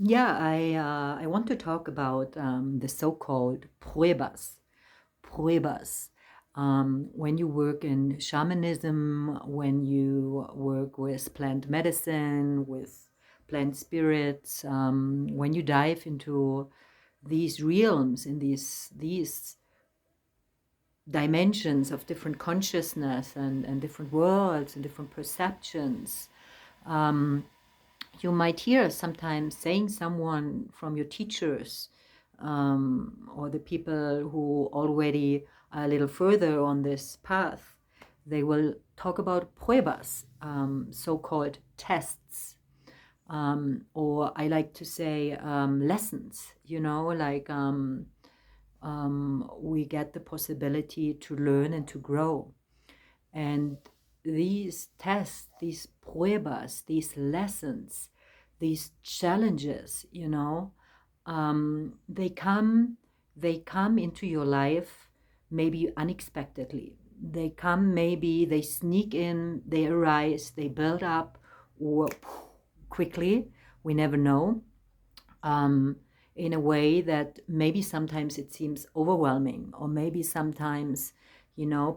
Yeah, I want to talk about the so-called pruebas. Pruebas. When you work in shamanism, when you work with plant medicine, with plant spirits, when you dive into these realms, in these dimensions of different consciousness and different worlds and different perceptions, um, you might hear sometimes saying someone from your teachers, or the people who already are a little further on this path, they will talk about pruebas, so-called tests, or I like to say lessons, we get the possibility to learn and to grow. And these tests, these pruebas, these lessons, these challenges, they come into your life maybe unexpectedly. They come, maybe they sneak in, they arise, they build up, or quickly. We never know. Um, in a way that maybe sometimes it seems overwhelming, or maybe sometimes,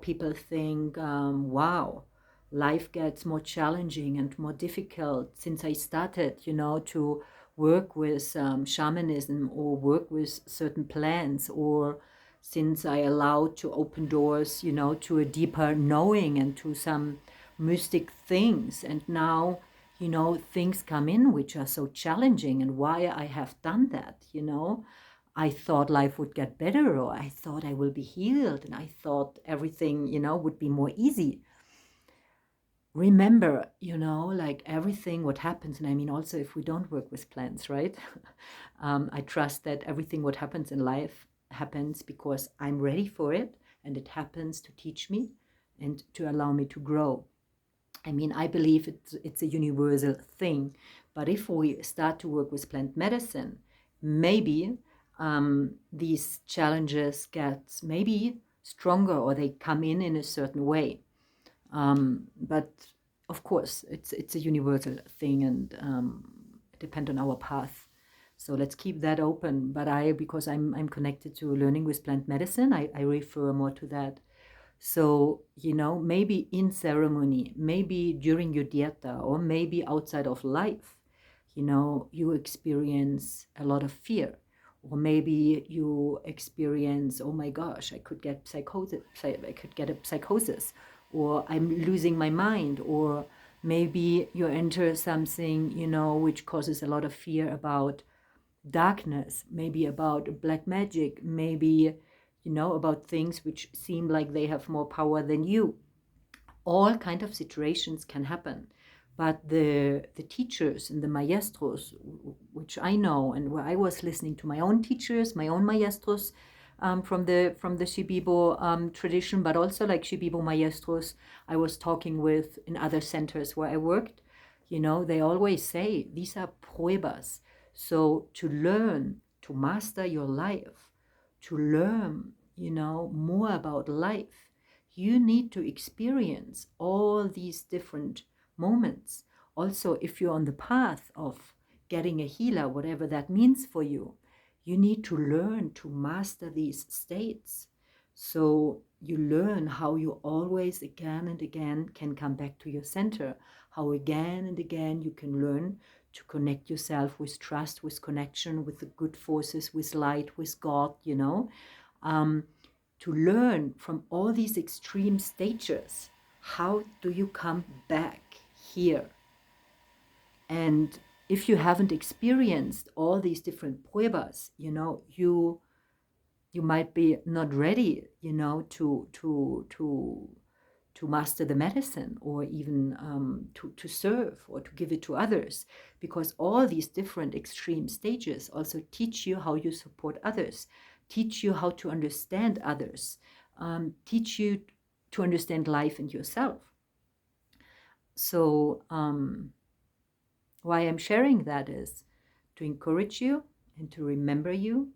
people think, wow, life gets more challenging and more difficult since I started, to work with shamanism, or work with certain plants, or since I allowed to open doors, to a deeper knowing and to some mystic things. And now, things come in which are so challenging, and why I have done that, I thought life would get better, or I thought I will be healed, and I thought everything, would be more easy. Remember, like everything what happens, and I mean also if we don't work with plants, right? I trust that everything what happens in life happens because I'm ready for it, and it happens to teach me and to allow me to grow. I mean, I believe it's a universal thing. But if we start to work with plant medicine, maybe these challenges get maybe stronger, or they come in a certain way. But of course, it's a universal thing, and it depends on our path. So let's keep that open. But because I'm connected to learning with plant medicine, I refer more to that. So, maybe in ceremony, maybe during your dieta, or maybe outside of life, you experience a lot of fear. Or maybe you experience, oh my gosh, I could get psychosis, I could get a psychosis, or I'm losing my mind. Or maybe you enter something, which causes a lot of fear about darkness, maybe about black magic, maybe, about things which seem like they have more power than you. All kind of situations can happen. But the teachers and the maestros, which I know, and where I was listening to my own teachers, my own maestros, from the Shibibo tradition, but also like Shibibo maestros I was talking with in other centers where I worked, they always say these are pruebas. So to learn, to master your life, to learn, more about life, you need to experience all these different moments. Also, if you're on the path of getting a healer, whatever that means for you, you need to learn to master these states. So you learn how you always again and again can come back to your center, how again and again you can learn to connect yourself with trust, with connection, with the good forces, with light, with God, um, to learn from all these extreme stages. How do you come back here? And if you haven't experienced all these different pruebas, you might be not ready, to master the medicine, or even to serve or to give it to others, because all these different extreme stages also teach you how you support others, teach you how to understand others, teach you to understand life and yourself. So why I'm sharing that is to encourage you and to remember you,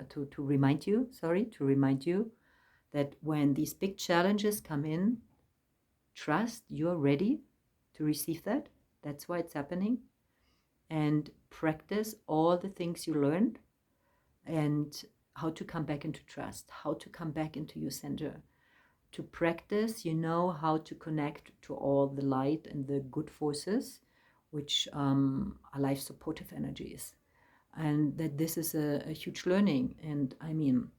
to remind you that when these big challenges come in, trust you're ready to receive that. That's why it's happening. and practice all the things you learned, and how to come back into trust, how to come back into your center. To practice, how to connect to all the light and the good forces, which are life supportive energies. And that this is a huge learning. And I mean,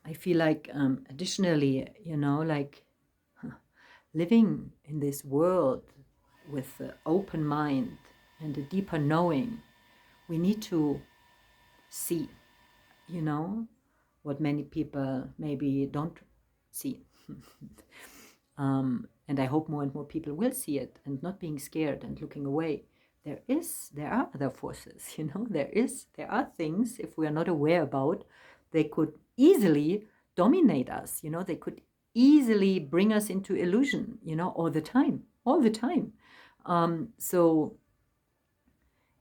I feel like additionally, like living in this world with an open mind and a deeper knowing, we need to see, what many people maybe don't see. And I hope more and more people will see it and not being scared and looking away. There are other forces, there are things, if we are not aware about, they could easily dominate us, they could easily bring us into illusion, all the time. So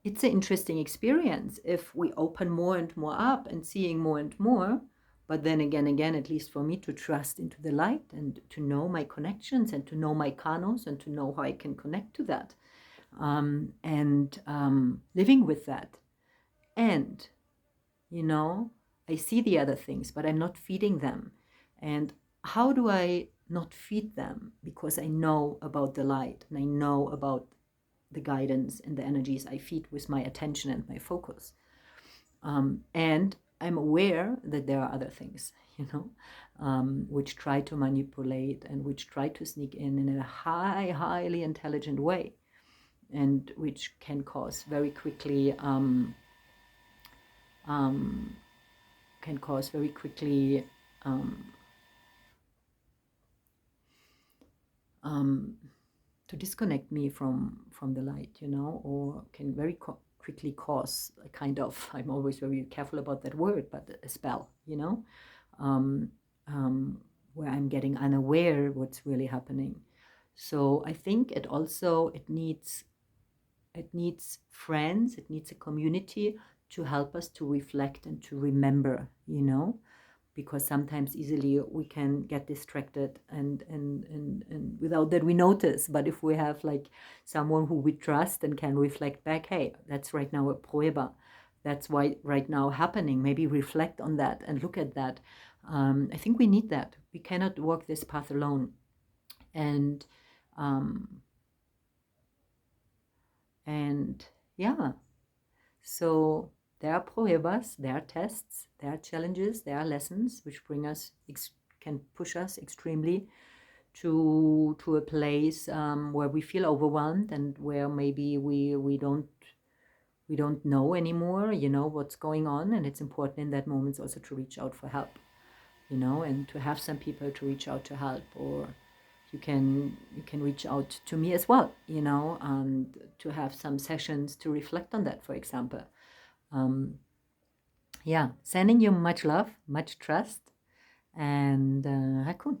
it's an interesting experience if we open more and more up and seeing more and more. But then again, at least for me, to trust into the light and to know my connections and to know my kanos and to know how I can connect to that, and living with that. And, I see the other things, but I'm not feeding them. And how do I not feed them? Because I know about the light and I know about the guidance and the energies I feed with my attention and my focus. And I'm aware that there are other things, which try to manipulate and which try to sneak in a highly intelligent way, and which can cause very quickly to disconnect me from the light, or can very quickly cause a kind of, I'm always very careful about that word, but a spell, where I'm getting unaware what's really happening. So I think it needs friends, it needs a community to help us to reflect and to remember, because sometimes easily we can get distracted and without that we notice. But if we have like someone who we trust and can reflect back, hey, that's right now a prueba, that's why right now happening, maybe reflect on that and look at that. I think we need that. We cannot walk this path alone. And yeah, so there are pruebas, there are tests, there are challenges, there are lessons which can push us extremely to a place where we feel overwhelmed and where maybe we don't know anymore, what's going on. And it's important in that moment also to reach out for help, and to have some people to reach out to help, or you can reach out to me as well, and to have some sessions to reflect on that, for example. Yeah, sending you much love, much trust, and Hakun.